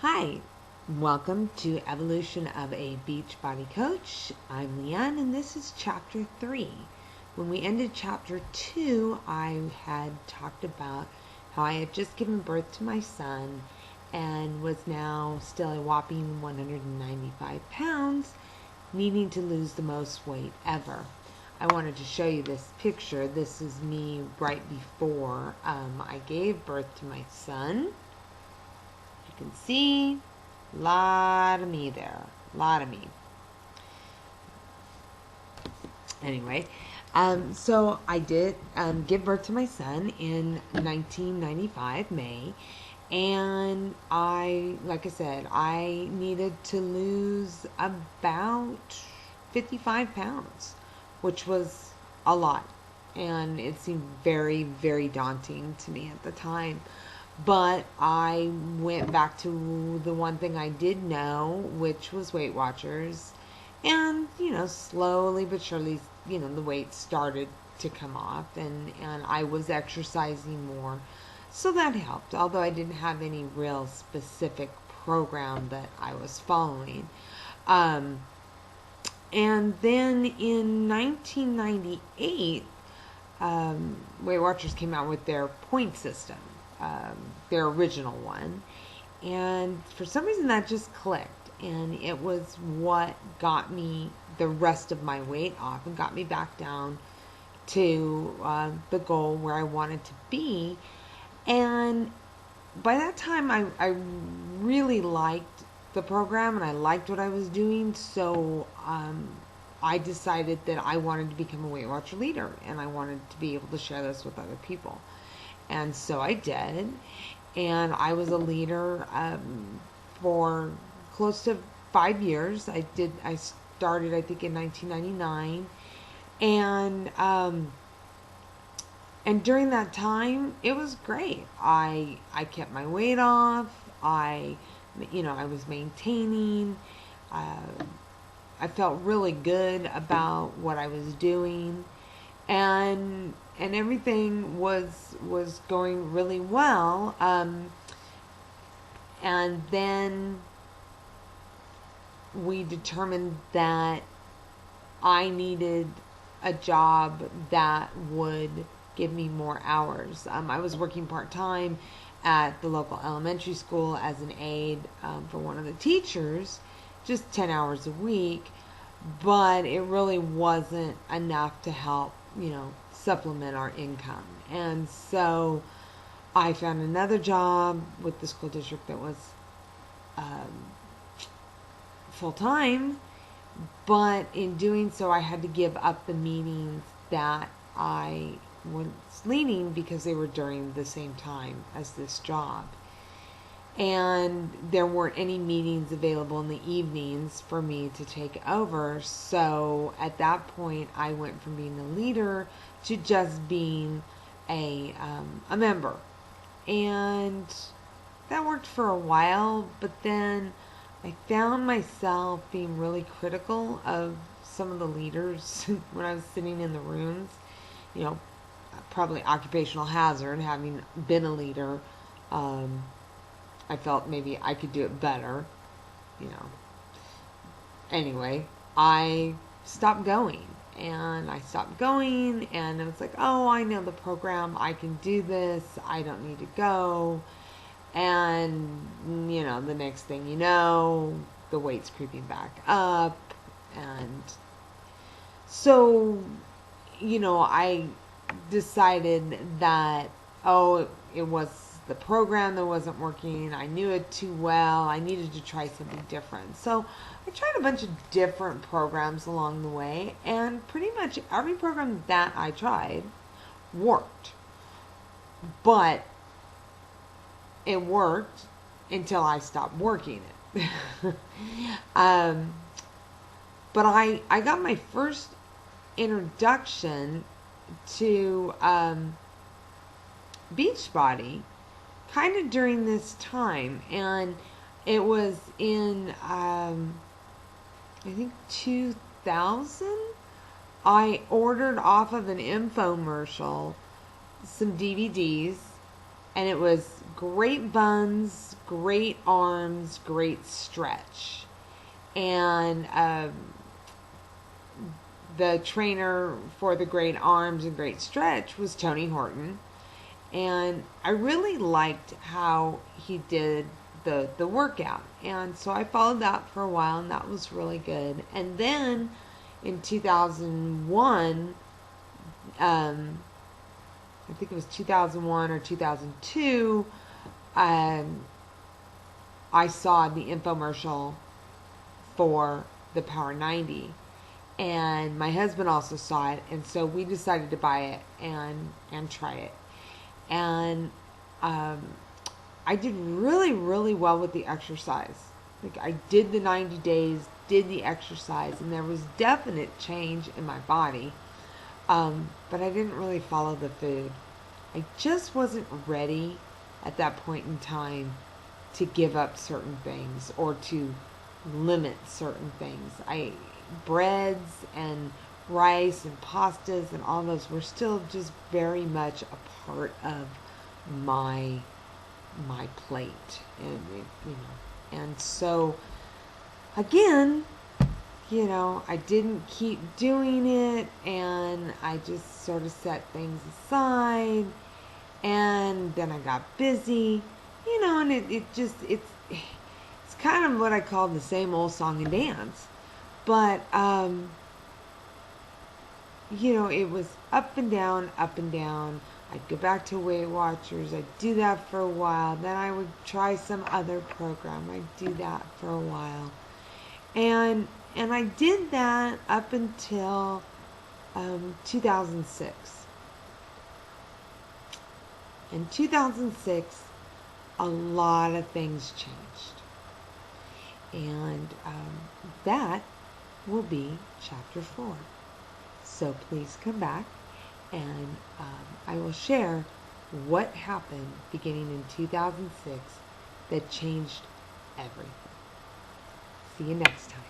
Hi, welcome to Evolution of a Beachbody Coach. I'm Leanne and this is chapter 3. When we ended chapter 2, I had talked about how I had just given birth to my son and was now still a whopping 195 pounds, needing to lose the most weight ever. I wanted to show you this picture. This is me right before I gave birth to my son. You can see a lot of me there, a lot of me. Anyway, so I did give birth to my son in 1995, May, and like I said, I needed to lose about 55 pounds, which was a lot, and it seemed very, very daunting to me at the time. But I went back to the one thing I did know, which was Weight Watchers. And, slowly but surely, the weight started to come off. And I was exercising more. So that helped, although I didn't have any real specific program that I was following. And then in 1998, Weight Watchers came out with their point system. Their original one, and for some reason that just clicked, and it was what got me the rest of my weight off and got me back down to the goal where I wanted to be. And by that time I really liked the program and I liked what I was doing, so I decided that I wanted to become a Weight Watcher leader and I wanted to be able to share this with other people. And so I did, and I was a leader for close to 5 years. I started, I think, in 1999, and during that time, it was great. I kept my weight off. I was maintaining. I felt really good about what I was doing, and everything was going really well. And then we determined that I needed a job that would give me more hours. I was working part-time at the local elementary school as an aide for one of the teachers, just 10 hours a week, but it really wasn't enough to help, supplement our income. And so I found another job with the school district that was full-time, but in doing so I had to give up the meetings that I was leading because they were during the same time as this job. And there weren't any meetings available in the evenings for me to take over. So at that point, I went from being a leader to just being a member. And that worked for a while, but then I found myself being really critical of some of the leaders when I was sitting in the rooms. Probably occupational hazard, having been a leader. I felt maybe I could do it better, Anyway, I stopped going. And I stopped going, and I was like, oh, I know the program. I can do this. I don't need to go. And, the next thing you know, the weight's creeping back up. And so, I decided that, it was the program that wasn't working. I knew it too well. I needed to try something different. So I tried a bunch of different programs along the way, and pretty much every program that I tried worked. But it worked until I stopped working it. But I got my first introduction to Beachbody kind of during this time, and it was in I think 2000. I ordered off of an infomercial some DVDs, and it was great buns, great arms, great stretch. And the trainer for the great arms and great stretch was Tony Horton. And I really liked how he did the workout. And so I followed that for a while, and that was really good. And then in 2001, I think it was 2001 or 2002, I saw the infomercial for the Power 90. And my husband also saw it, and so we decided to buy it and try it. And I did really, really well with the exercise. Like, I did the 90 days, did the exercise, and there was definite change in my body. But I didn't really follow the food. I just wasn't ready at that point in time to give up certain things or to limit certain things. Breads and rice and pastas and all those were still just very much a part of my plate, and so again, I didn't keep doing it, and I just sort of set things aside, and then I got busy, and it's kind of what I call the same old song and dance. But, it was up and down, up and down. I'd go back to Weight Watchers. I'd do that for a while. Then I would try some other program. I'd do that for a while. And I did that up until 2006. In 2006, a lot of things changed. And that will be chapter 4. So please come back, and I will share what happened beginning in 2006 that changed everything. See you next time.